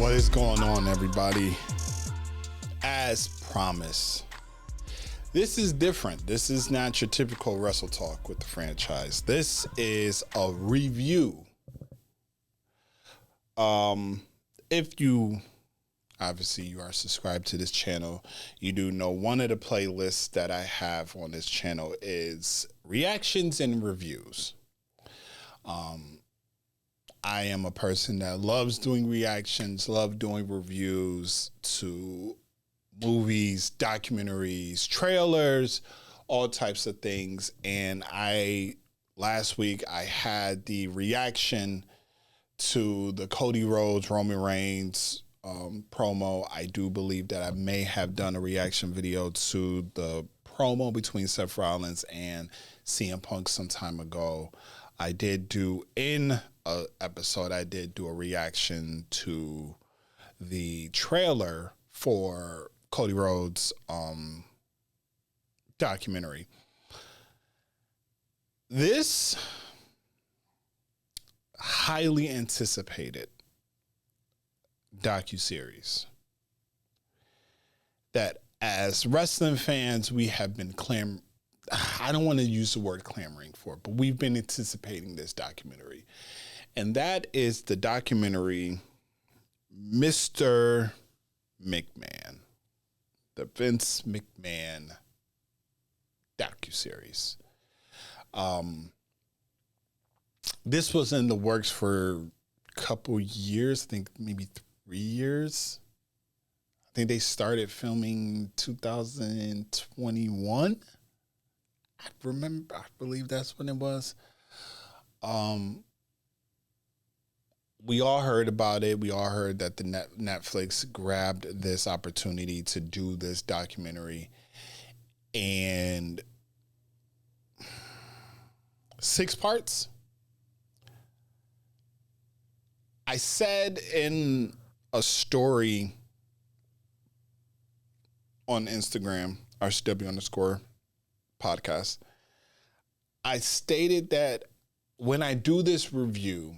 What is going on, everybody? As promised, this is different. This is not your typical Wrestle Talk with the franchise. This is a review. If you obviously you are subscribed to this channel, you do know one of the playlists that I have on this channel is reactions and reviews. I am a person that loves doing reactions, love doing reviews to movies, documentaries, trailers, all types of things. And last week I had the reaction to the Cody Rhodes, Roman Reigns promo. I do believe that I may have done a reaction video to the promo between Seth Rollins and CM Punk some time ago. I did do in an episode, I did do a reaction to the trailer for Cody Rhodes documentary. This highly anticipated docuseries that as wrestling fans we have been I don't want to use the word clamoring for, but we've been anticipating this documentary. And that is the documentary Mr. McMahon, the Vince McMahon docuseries. This was in the works for a couple years, I think maybe 3 years. I think they started filming 2021. I believe that's when it was. We all heard about it. We all heard that the Netflix grabbed this opportunity to do this documentary. And 6 parts. I said in a story on Instagram, RCW_podcast, I stated that when I do this review,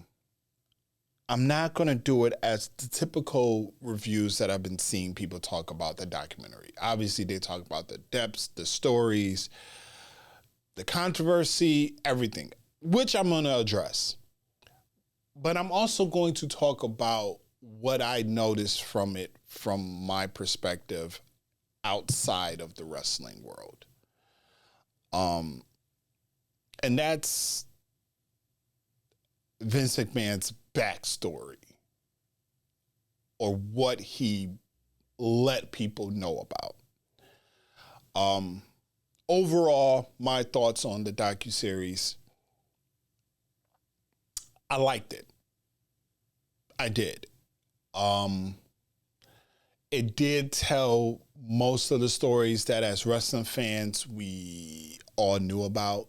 I'm not going to do it as the typical reviews that I've been seeing people talk about the documentary. Obviously, they talk about the depths, the stories, the controversy, everything, which I'm going to address. But I'm also going to talk about what I noticed from it from my perspective outside of the wrestling world. And that's Vince McMahon's backstory, or what he let people know about. Overall, my thoughts on the docuseries, I liked it. I did. It did tell most of the stories that as wrestling fans we all knew about.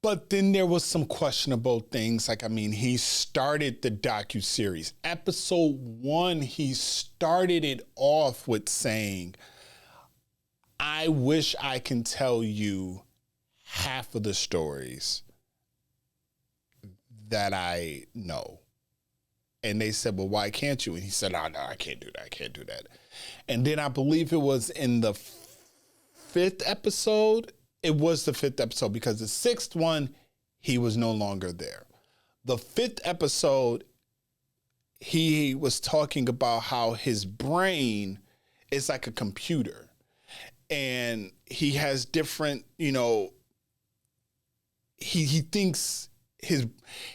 But then there was some questionable things. He started the docuseries. Episode 1, he started it off with saying, I wish I can tell you half of the stories that I know. And they said, well, why can't you? And he said, oh, no, I can't do that. I can't do that. And then I believe it was in the 5th episode. It was the 5th episode, because the 6th one, he was no longer there. The 5th episode, he was talking about how his brain is like a computer. And he has different, he thinks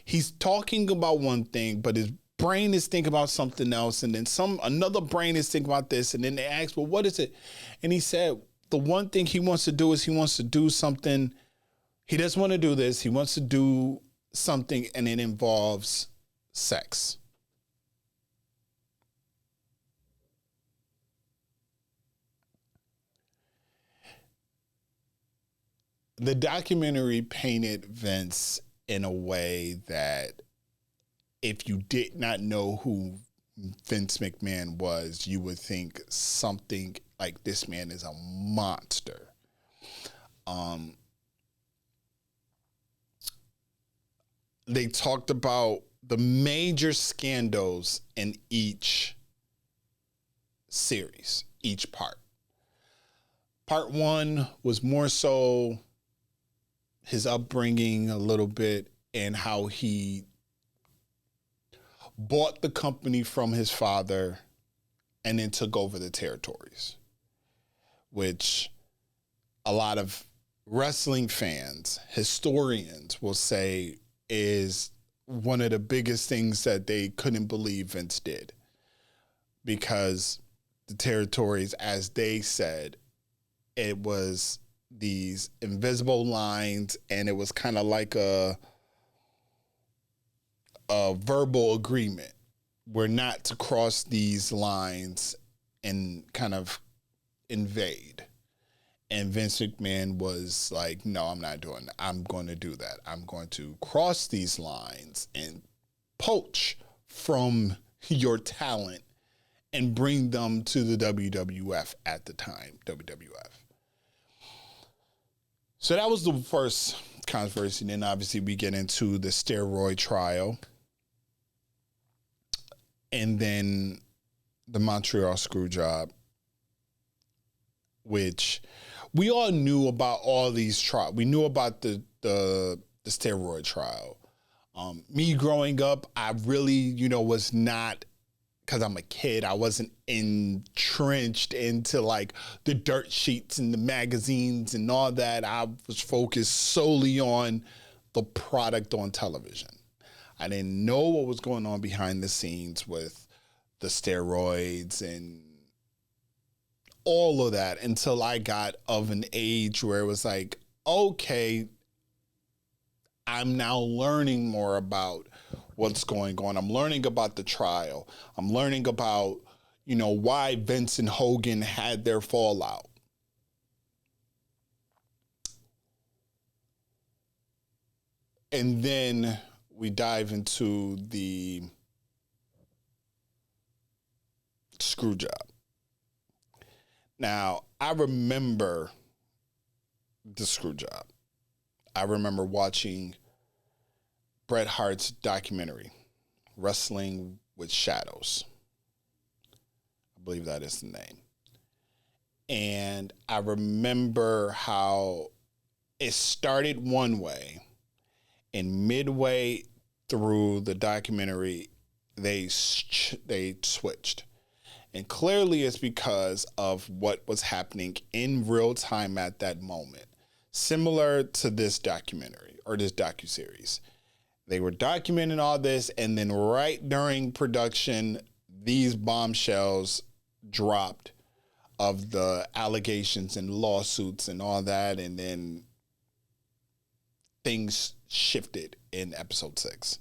he's talking about one thing, but his brain is thinking about something else. And then another brain is thinking about this. And then they ask, well, what is it? And he said, the one thing he wants to do is he wants to do something. He doesn't want to do this. He wants to do something, and it involves sex. The documentary painted Vince in a way that if you did not know who Vince McMahon was, you would think something like, this man is a monster. they talked about the major scandals in each series, each part. Part one was more so his upbringing a little bit and how he bought the company from his father and then took over the territories, which a lot of wrestling fans, historians will say is one of the biggest things that they couldn't believe Vince did, because the territories, as they said, it was these invisible lines, and it was kind of like a verbal agreement. We're not to cross these lines and kind of invade. And Vince McMahon was like, no, I'm not doing that. I'm going to do that. I'm going to cross these lines and poach from your talent and bring them to the WWF at the time, WWF. So that was the first controversy. And then obviously we get into the steroid trial. And then the Montreal Screwjob, which we all knew about all these trials. We knew about the steroid trial. Me growing up, I really, was not, because I'm a kid, I wasn't entrenched into like the dirt sheets and the magazines and all that. I was focused solely on the product on television. I didn't know what was going on behind the scenes with the steroids and all of that until I got of an age where it was like, okay, I'm now learning more about what's going on. I'm learning about the trial. I'm learning about, why Vince and Hogan had their fallout. And then we dive into the screw job. Now, I remember the screw job. I remember watching Bret Hart's documentary, Wrestling with Shadows. I believe that is the name. And I remember how it started one way, and midway through the documentary, they switched. And clearly it's because of what was happening in real time at that moment. Similar to this documentary or this docuseries. They were documenting all this, and then right during production, these bombshells dropped of the allegations and lawsuits and all that, and then things shifted in episode 6,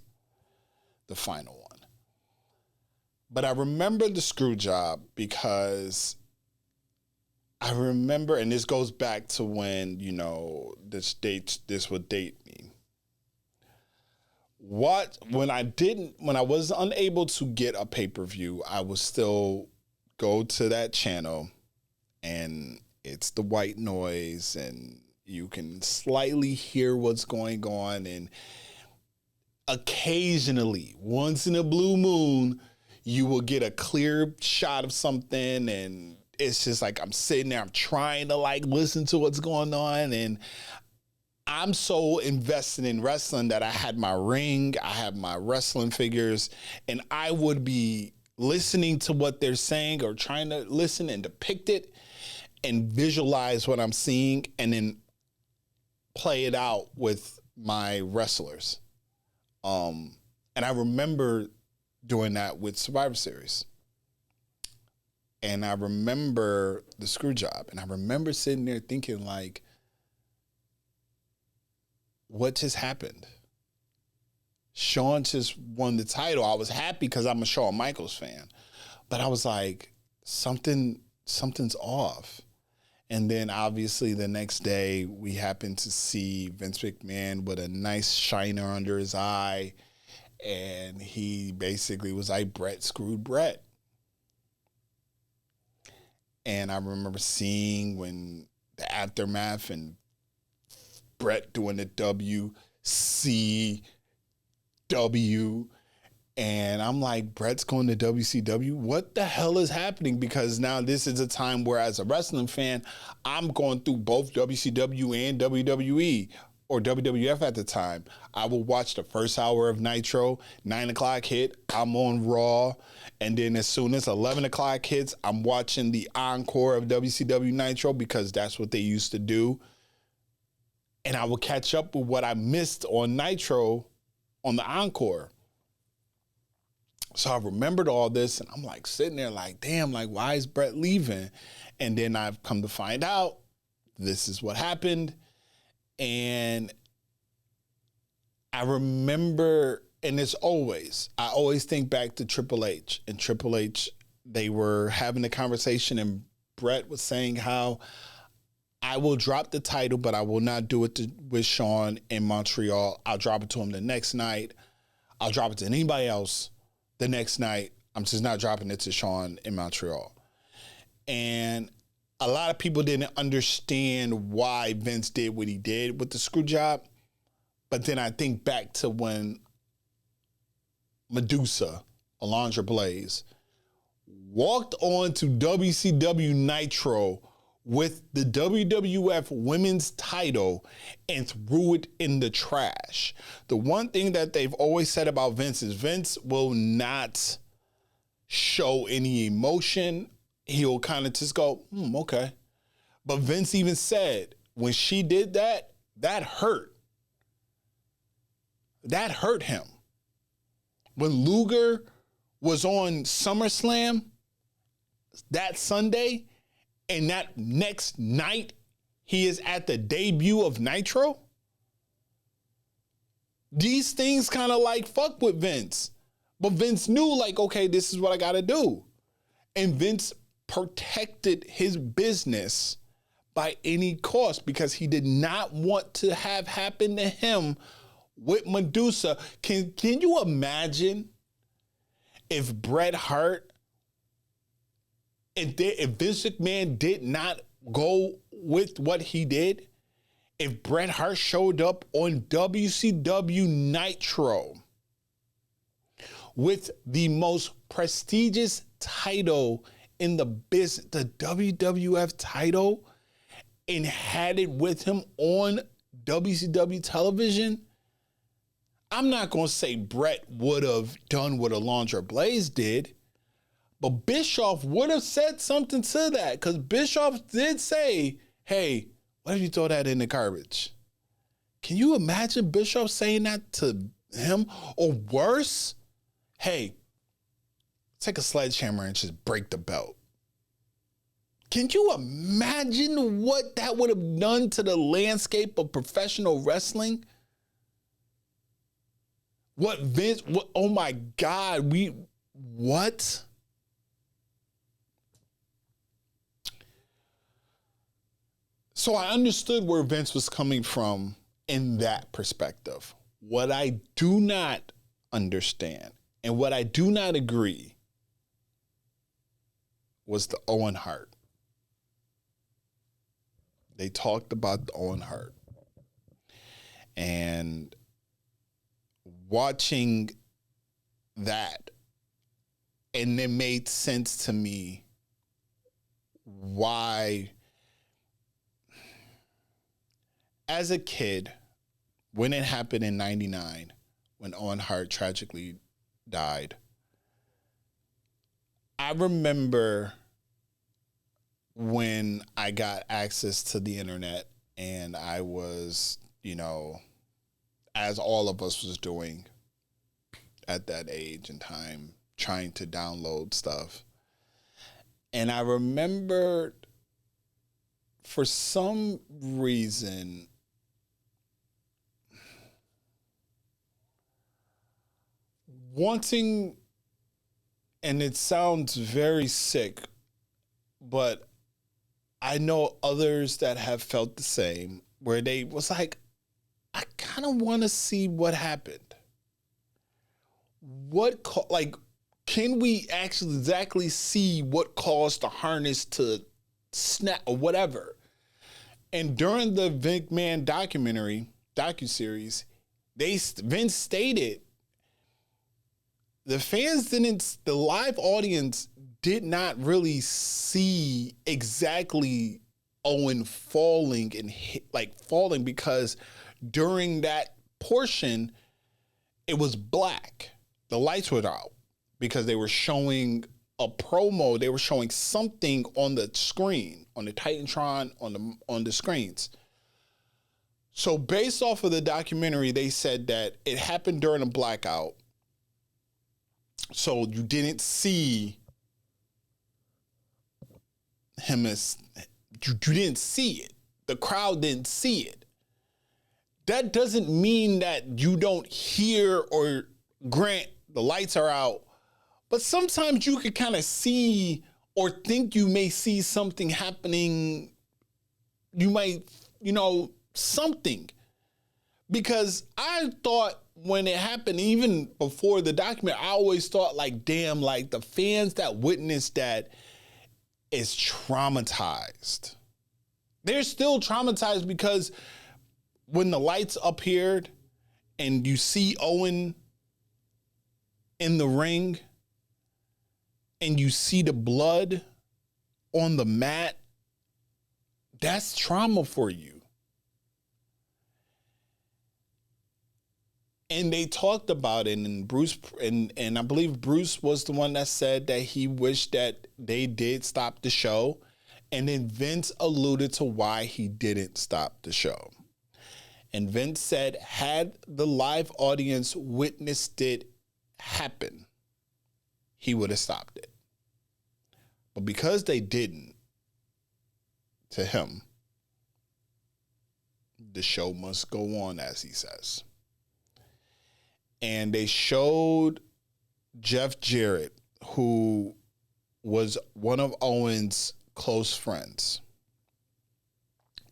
the final one. But I remember the screw job because I remember, and this goes back to when, this would date me. When I was unable to get a pay-per-view, I would still go to that channel, and it's the white noise, and you can slightly hear what's going on. And occasionally, once in a blue moon, you will get a clear shot of something, and it's just like I'm sitting there, I'm trying to like listen to what's going on, and I'm so invested in wrestling that I had my ring, I have my wrestling figures, and I would be listening to what they're saying or trying to listen and depict it and visualize what I'm seeing and then play it out with my wrestlers. And I remember doing that with Survivor Series. And I remember the screw job. And I remember sitting there thinking like, what just happened? Shawn just won the title. I was happy because I'm a Shawn Michaels fan. But I was like, something's off. And then obviously the next day we happened to see Vince McMahon with a nice shiner under his eye. And he basically was like, Bret screwed Bret. And I remember seeing when the aftermath and Bret doing the WCW W. And I'm like, Brett's going to WCW? What the hell is happening? Because now this is a time where, as a wrestling fan, I'm going through both WCW and WWE, or WWF at the time. I will watch the first hour of Nitro, 9 o'clock hit, I'm on Raw. And then as soon as 11 o'clock hits, I'm watching the encore of WCW Nitro, because that's what they used to do. And I will catch up with what I missed on Nitro on the encore. So I remembered all this, and I'm like sitting there like, damn, like, why is Brett leaving? And then I've come to find out this is what happened. And I remember, and I always think back to Triple H. And Triple H, they were having a conversation, and Brett was saying how I will drop the title, but I will not do it with Shawn in Montreal. I'll drop it to him the next night. I'll drop it to anybody else the next night. I'm just not dropping it to Shawn in Montreal. And a lot of people didn't understand why Vince did what he did with the screw job. But then I think back to when Medusa, Alundra Blaze, walked on to WCW Nitro with the WWF Women's title and threw it in the trash. The one thing that they've always said about Vince is Vince will not show any emotion. He'll kind of just go, okay. But Vince even said when she did that, that hurt. That hurt him. When Luger was on SummerSlam that Sunday, and that next night, he is at the debut of Nitro. These things kind of like fuck with Vince. But Vince knew, like, okay, this is what I got to do. And Vince protected his business by any cost, because he did not want to have happen to him with Medusa. Can you imagine if Bret Hart, if Vince McMahon did not go with what he did, if Bret Hart showed up on WCW Nitro with the most prestigious title in the business, the WWF title, and had it with him on WCW television, I'm not going to say Bret would have done what Alundra Blaze did, but Bischoff would have said something to that, because Bischoff did say, hey, what if you throw that in the garbage? Can you imagine Bischoff saying that to him? Or worse, hey, take a sledgehammer and just break the belt. Can you imagine what that would have done to the landscape of professional wrestling? Oh my God, what? So I understood where Vince was coming from in that perspective. What I do not understand and what I do not agree was the Owen Hart. They talked about the Owen Hart. And watching that, and it made sense to me why, as a kid, when it happened in 99, when Owen Hart tragically died, I remember when I got access to the internet, and I was, as all of us was doing at that age and time, trying to download stuff. And I remember, for some reason, wanting, and it sounds very sick, but I know others that have felt the same, where they was like, I kind of want to see what happened. Can we actually exactly see what caused the harness to snap or whatever? And during the McMahon docuseries, Vince stated the live audience did not really see exactly Owen falling falling, because during that portion, it was black. The lights were out because they were showing a promo. They were showing something on the screen, on the Titantron, on the screens. So based off of the documentary, they said that it happened during a blackout. So you didn't see him you didn't see it. The crowd didn't see it. That doesn't mean that you don't hear, or grant the lights are out, but sometimes you could kind of see or think you may see something happening. You might, something. Because I thought when it happened, even before the documentary, I always thought damn, the fans that witnessed that is traumatized. They're still traumatized, because when the lights appeared and you see Owen in the ring and you see the blood on the mat, that's trauma for you. And they talked about it, and Bruce, and I believe Bruce was the one that said that he wished that they did stop the show. And then Vince alluded to why he didn't stop the show. And Vince said, had the live audience witnessed it happen, he would have stopped it. But because they didn't, to him, the show must go on, as he says. And they showed Jeff Jarrett, who was one of Owen's close friends,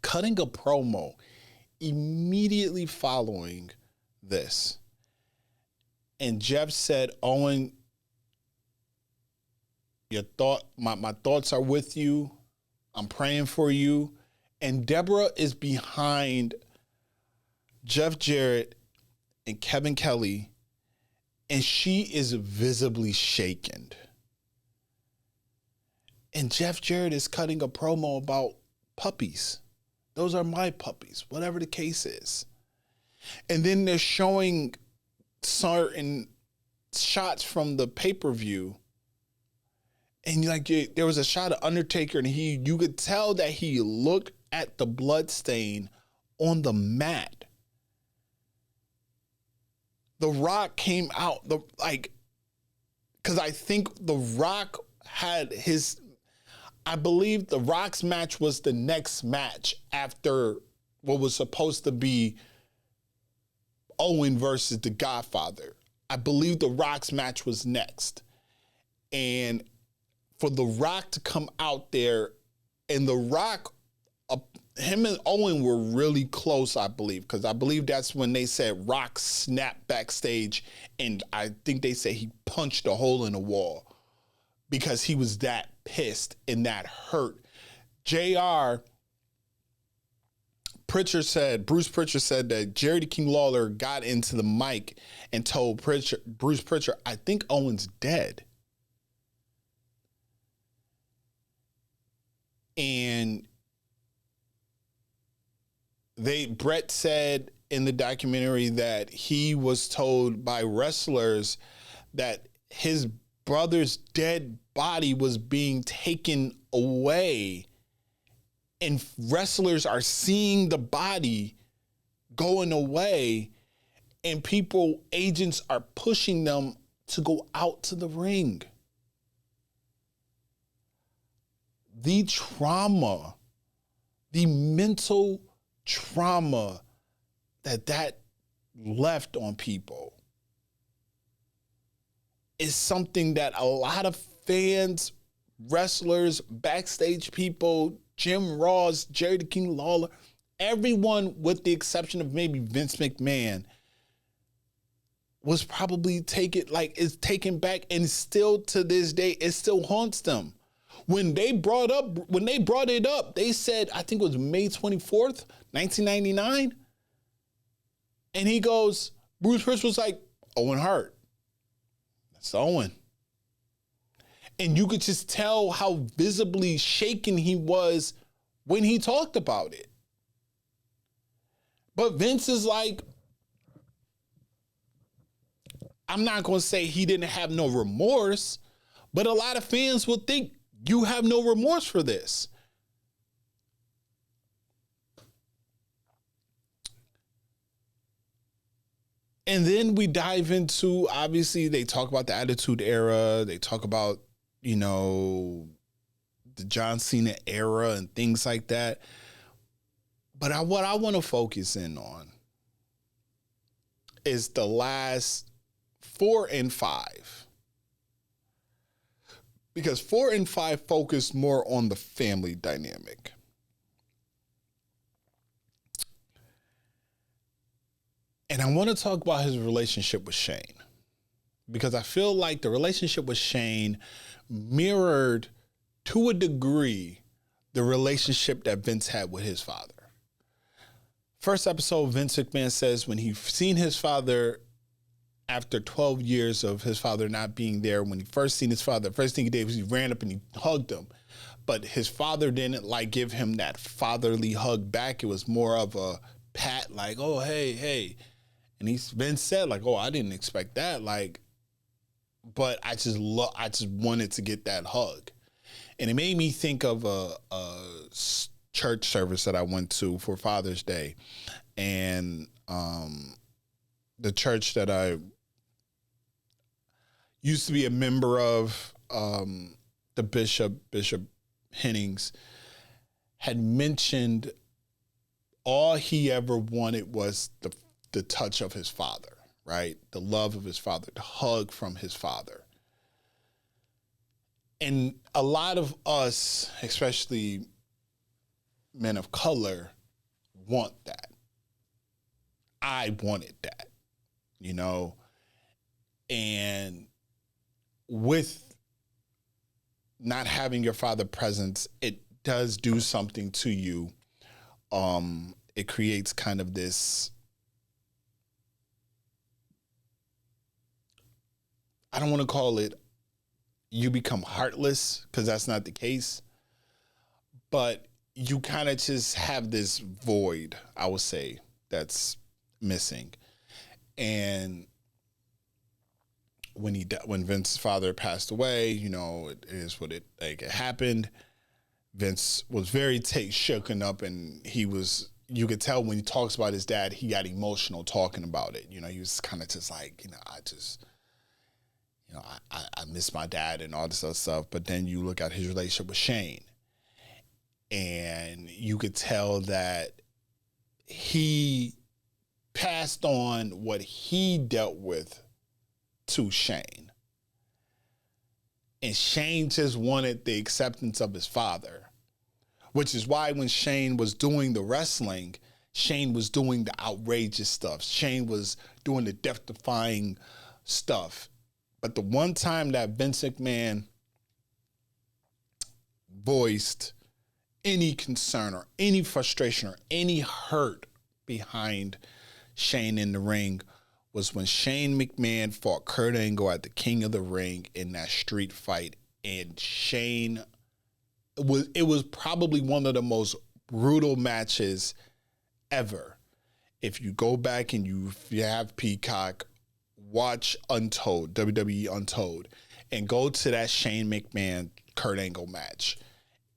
cutting a promo immediately following this. And Jeff said, Owen, my thoughts are with you. I'm praying for you. And Deborah is behind Jeff Jarrett and Kevin Kelly, and she is visibly shaken. And Jeff Jarrett is cutting a promo about puppies. Those are my puppies, whatever the case is. And then they're showing certain shots from the pay-per-view. And there was a shot of Undertaker, and you could tell that he looked at the blood stain on the mat. The Rock came out, because I think The Rock had I believe The Rock's match was the next match after what was supposed to be Owen versus The Godfather. I believe The Rock's match was next. And for The Rock to come out there, and The Rock, him and Owen were really close, I believe, because I believe that's when they said Rock snapped backstage, and I think they said he punched a hole in the wall because he was that pissed and that hurt. Bruce Pritchard said that Jerry the King Lawler got into the mic and told Bruce Pritchard, I think Owen's dead. And Brett said in the documentary that he was told by wrestlers that his brother's dead body was being taken away, and wrestlers are seeing the body going away, and agents are pushing them to go out to the ring. The trauma, the mental trauma that left on people is something that a lot of fans, wrestlers, backstage people, Jim Ross, Jerry the King Lawler, everyone with the exception of maybe Vince McMahon was probably is taken back, and still to this day, it still haunts them. When they brought it up, they said, I think it was May 24th, 1999. And he goes, Bruce Pritchard was like, Owen Hart. It's Owen. And you could just tell how visibly shaken he was when he talked about it. But Vince is like, I'm not going to say he didn't have no remorse, but a lot of fans will think you have no remorse for this. And then we dive into, obviously, they talk about the Attitude Era. They talk about, you know, the John Cena era and things like that. But what I want to focus in on is the last 4 and 5. Because 4 and 5 focus more on the family dynamic. And I want to talk about his relationship with Shane. Because I feel like the relationship with Shane mirrored, to a degree, the relationship that Vince had with his father. First episode, Vince McMahon says when he seen his father after 12 years of his father not being there, when he first seen his father, the first thing he did was he ran up and he hugged him. But his father didn't like give him that fatherly hug back. It was more of a pat, like, oh, hey. And Vince said, like, oh, I didn't expect that. Like, but I just wanted to get that hug. And it made me think of a church service that I went to for Father's Day. And the church that I used to be a member of, the Bishop Hennings, had mentioned all he ever wanted was the touch of his father, right? The love of his father, the hug from his father. And a lot of us, especially men of color, want that. I wanted that, you know? And with not having your father present, it does do something to you. It creates kind of this, I don't want to call it you become heartless, because that's not the case, but you kind of just have this void, I would say, that's missing. And when Vince's father passed away, you know, it is what it happened. Vince was very shaken up, and you could tell when he talks about his dad, he got emotional talking about it. You know, he was kind of just like, I miss my dad and all this other stuff. But then you look at his relationship with Shane, and you could tell that he passed on what he dealt with to Shane. And Shane just wanted the acceptance of his father, which is why when Shane was doing the wrestling, Shane was doing the outrageous stuff. Shane was doing the death-defying stuff. But the one time that Vince McMahon voiced any concern or any frustration or any hurt behind Shane in the ring was when Shane McMahon fought Kurt Angle at the King of the Ring in that street fight. And Shane, it was probably one of the most brutal matches ever. If you go back and if you have Peacock, watch Untold, WWE Untold, and go to that Shane McMahon Kurt Angle match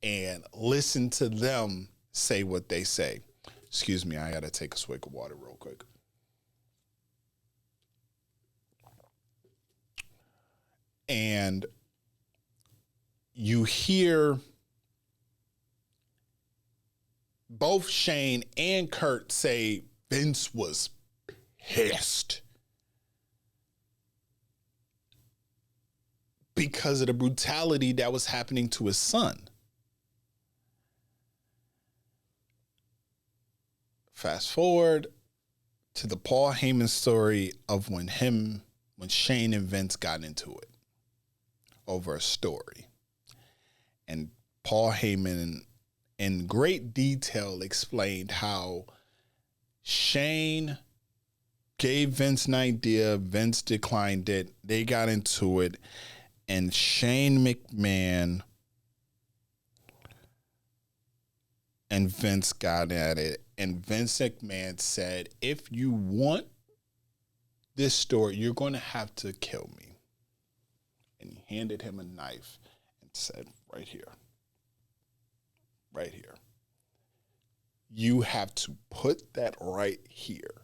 and listen to them say what they say. Excuse me, I gotta take a swig of water real quick. And you hear both Shane and Kurt say Vince was pissed because of the brutality that was happening to his son. Fast forward to the Paul Heyman story of when Shane and Vince got into it over a story. And Paul Heyman in great detail explained how Shane gave Vince an idea. Vince declined it. They got into it. And Shane McMahon and Vince got at it. And Vince McMahon said, if you want this story, you're going to have to kill me. And he handed him a knife and said, right here. Right here. You have to put that right here.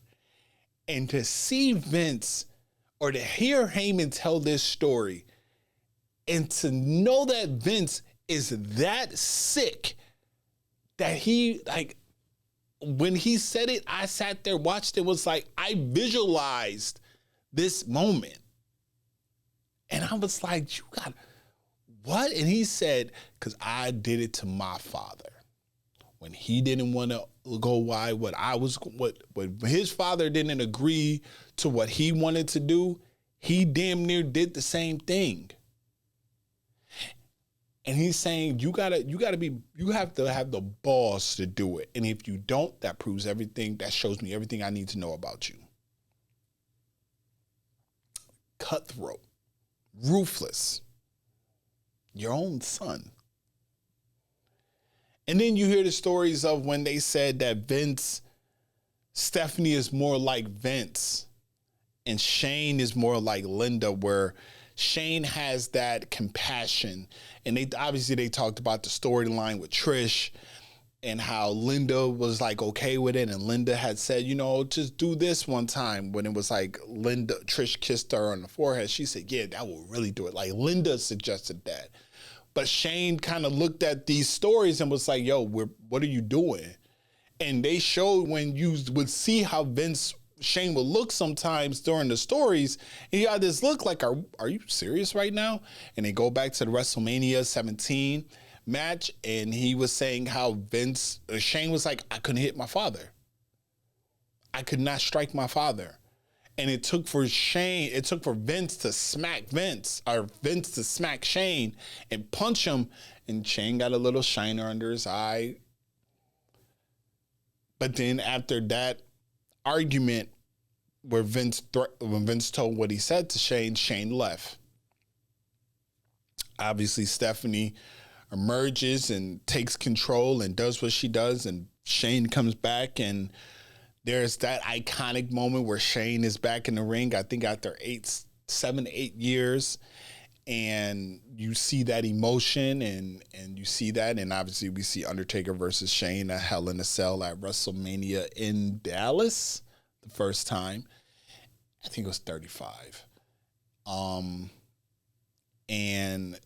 And to see Vince, or to hear Heyman tell this story, and to know that Vince is that sick that he, like, when he said it, I sat there, watched it, was like, I visualized this moment. And I was like, you got, what? And he said, because I did it to my father. When he didn't want to go wide, what his father didn't agree to what he wanted to do, he damn near did the same thing. And he's saying, you have to have the balls to do it. And if you don't, that proves everything. That shows me everything I need to know about you. Cutthroat, ruthless, your own son. And then you hear the stories of when they said that Stephanie is more like Vince and Shane is more like Linda, where Shane has that compassion. And they talked about the storyline with Trish and how Linda was like okay with it. And Linda had said, just do this one time, when it was like Trish kissed her on the forehead. She said, yeah, that will really do it. Like Linda suggested that. But Shane kind of looked at these stories and was like, yo, what are you doing? And they showed when you would see how Shane would look sometimes during the stories, and he had this look like, are you serious right now? And they go back to the WrestleMania 17 match, and he was saying how Shane was like, I couldn't hit my father. I could not strike my father. And it took for Vince to smack Shane and punch him, and Shane got a little shiner under his eye. But then after that argument where when Vince told what he said to Shane, Shane left. Obviously, Stephanie emerges and takes control and does what she does, and Shane comes back, and there's that iconic moment where Shane is back in the ring, I think after 7 to 8 years, and you see that emotion and you see that, and obviously we see Undertaker versus Shane at Hell in a Cell at WrestleMania in Dallas the first time. I think it was 35. And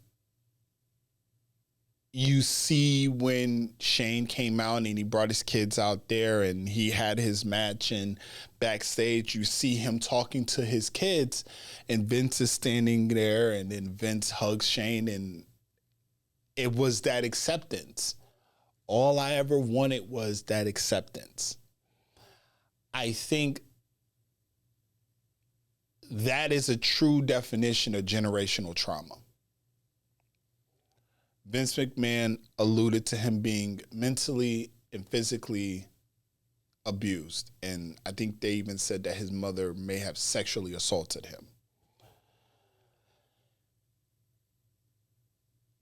you see when Shane came out and he brought his kids out there and he had his match, and backstage you see him talking to his kids, and Vince is standing there, and then Vince hugs Shane, and it was that acceptance. All I ever wanted was that acceptance. I think that is a true definition of generational trauma. Vince McMahon alluded to him being mentally and physically abused. And I think they even said that his mother may have sexually assaulted him.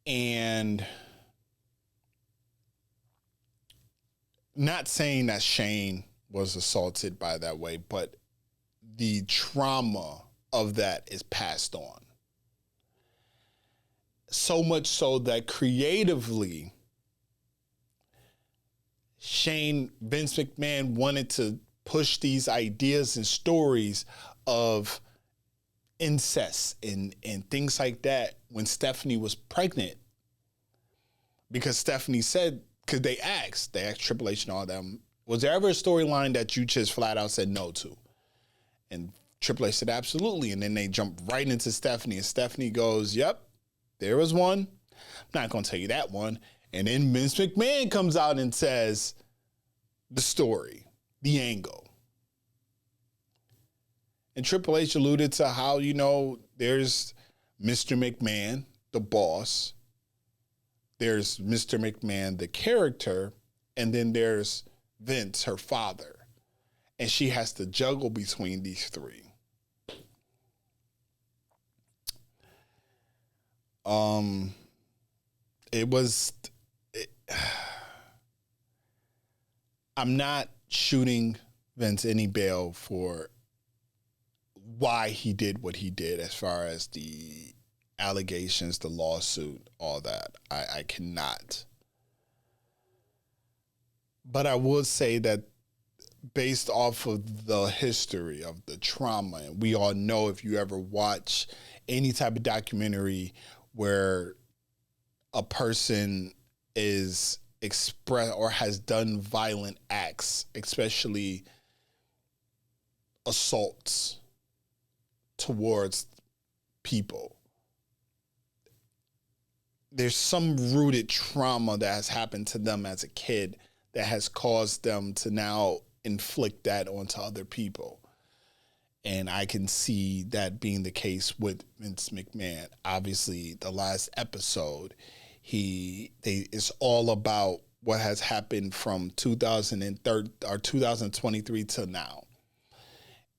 And not saying that Shane was assaulted by that way, but the trauma of that is passed on. So much so that creatively, Vince McMahon wanted to push these ideas and stories of incest and things like that when Stephanie was pregnant. Because Stephanie said, because they asked Triple H and all them, was there ever a storyline that you just flat out said no to? And Triple H said absolutely. And then they jumped right into Stephanie, and Stephanie goes, yep, there was one. I'm not going to tell you that one. And then Vince McMahon comes out and says the story, the angle. And Triple H alluded to how, there's Mr. McMahon, the boss. There's Mr. McMahon, the character. And then there's Vince, her father. and she has to juggle between these three. I'm not shooting Vince any bail for why he did what he did as far as the allegations, the lawsuit, all that. I cannot. But I would say that based off of the history of the trauma, and we all know if you ever watch any type of documentary where a person is expressed or has done violent acts, especially assaults towards people, there's some rooted trauma that has happened to them as a kid that has caused them to now inflict that onto other people. And I can see that being the case with Vince McMahon. Obviously, the last episode, it's all about what has happened from 2023 till now.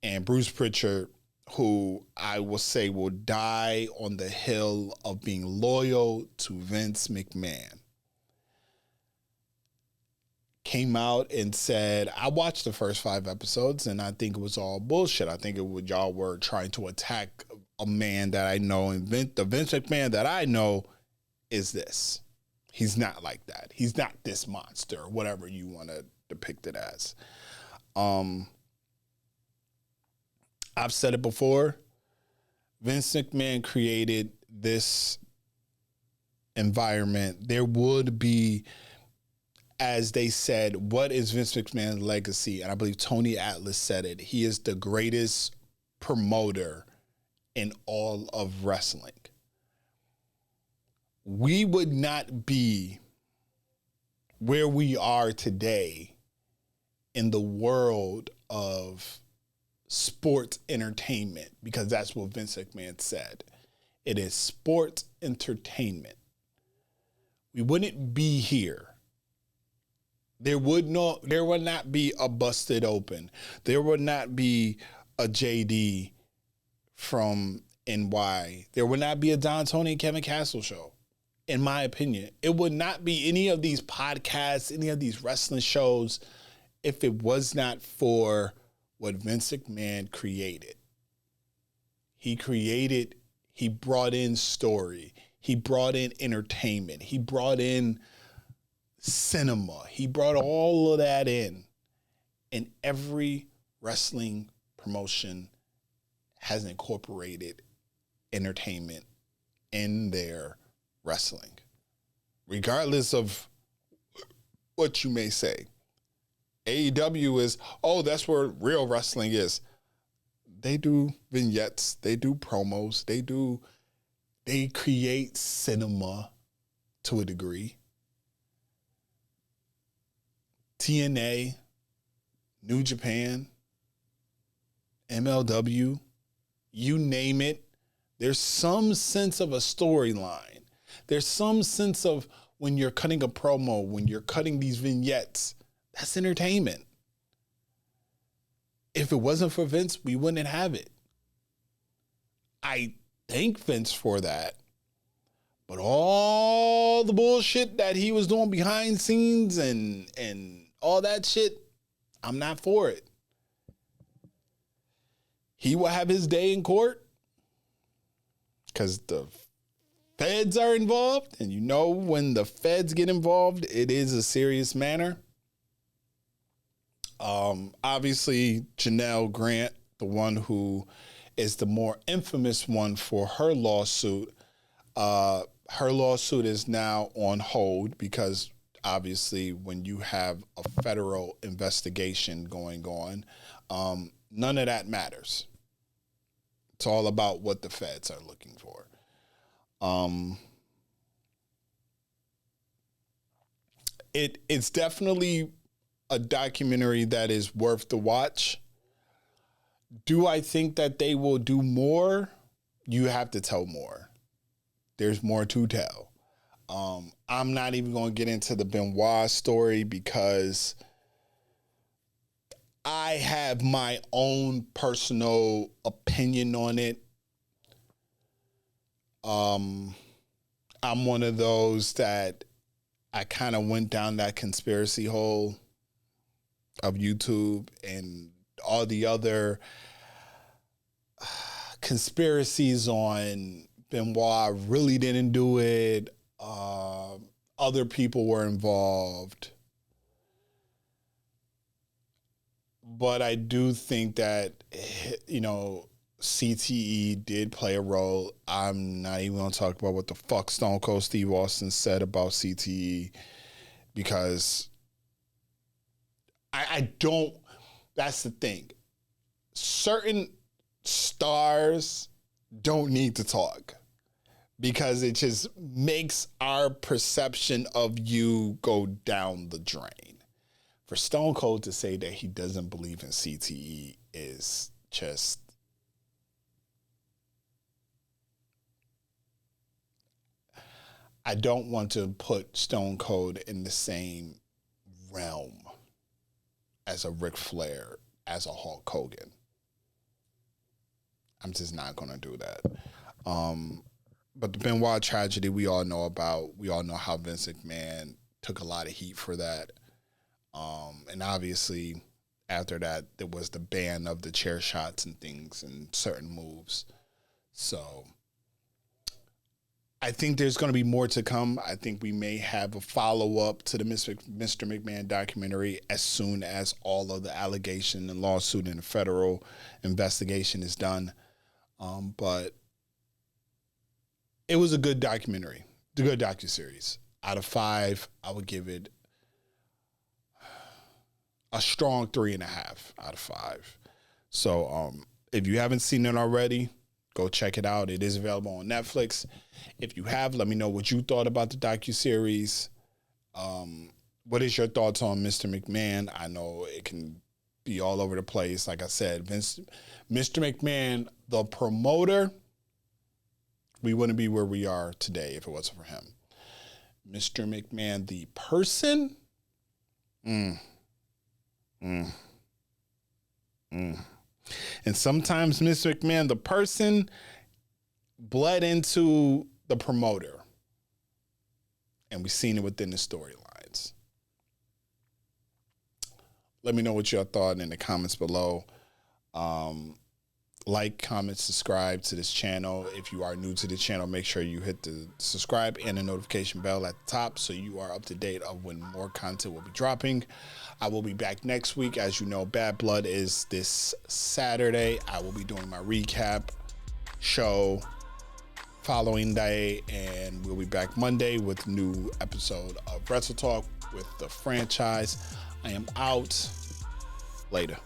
And Bruce Pritchard, who I will say will die on the hill of being loyal to Vince McMahon, came out and said, I watched the first 5 episodes and I think it was all bullshit. I think y'all were trying to attack a man that I know, and the Vince McMahon that I know is this. He's not like that. He's not this monster, whatever you want to depict it as. I've said it before. Vince McMahon created this environment. There would be, as they said, what is Vince McMahon's legacy? And I believe Tony Atlas said it. He is the greatest promoter in all of wrestling. We would not be where we are today in the world of sports entertainment, because that's what Vince McMahon said. It is sports entertainment. We wouldn't be here. There would not be a Busted Open. There would not be a JD from NY. There would not be a Don Tony and Kevin Castle show, in my opinion. It would not be any of these podcasts, any of these wrestling shows, if it was not for what Vince McMahon created. He brought in story. He brought in entertainment. He brought in cinema. He brought all of that in. And every wrestling promotion has incorporated entertainment in their wrestling, regardless of what you may say. AEW is, oh, that's where real wrestling is. They do vignettes. They do promos. They create cinema to a degree. TNA, New Japan, MLW, you name it. There's some sense of a storyline. There's some sense of when you're cutting a promo, when you're cutting these vignettes, that's entertainment. If it wasn't for Vince, we wouldn't have it. I thank Vince for that. But all the bullshit that he was doing behind scenes and all that shit, I'm not for it. He will have his day in court because the feds are involved. And you know when the feds get involved, it is a serious matter. Obviously, Janelle Grant, the one who is the more infamous one for her lawsuit is now on hold because obviously when you have a federal investigation going on, none of that matters. It's all about what the feds are looking for. It's definitely a documentary that is worth the watch. Do I think that they will do more? You have to tell more. There's more to tell. I'm not even going to get into the Benoit story because I I have my own personal opinion on it. I'm one of those that I kind of went down that conspiracy hole of YouTube and all the other conspiracies on Benoit really didn't do it. Other people were involved. But I do think that, CTE did play a role. I'm not even going to talk about what the fuck Stone Cold Steve Austin said about CTE, because I don't, that's the thing. Certain stars don't need to talk because it just makes our perception of you go down the drain. For Stone Cold to say that he doesn't believe in CTE is just, I don't want to put Stone Cold in the same realm as a Ric Flair, as a Hulk Hogan. I'm just not going to do that. But the Benoit tragedy we all know about. We all know how Vince McMahon took a lot of heat for that. And obviously, after that, there was the ban of the chair shots and things and certain moves. So I think there's going to be more to come. I think we may have a follow-up to the Mr. McMahon documentary as soon as all of the allegation and lawsuit and the federal investigation is done. But it was a good documentary, a good docuseries. Out of 5, I would give it a strong 3.5 out of 5. So if you haven't seen it already, go check it out. It is available on Netflix. If you have, let me know what you thought about the docuseries. What is your thoughts on Mr. McMahon? I know it can be all over the place. Like I said, Mr. McMahon, the promoter, we wouldn't be where we are today if it wasn't for him. Mr. McMahon, the person, And sometimes Mr. McMahon, the person, bled into the promoter. And we've seen it within the storylines. Let me know what y'all thought in the comments below. Like, comment, subscribe to this channel. If you are new to the channel, make sure you hit the subscribe and the notification bell at the top so you are up to date of when more content will be dropping. I will be back next week. As you know, Bad Blood is this Saturday. I will be doing my recap show following day, and we'll be back Monday with a new episode of Wrestle Talk with the franchise. I am out. Later.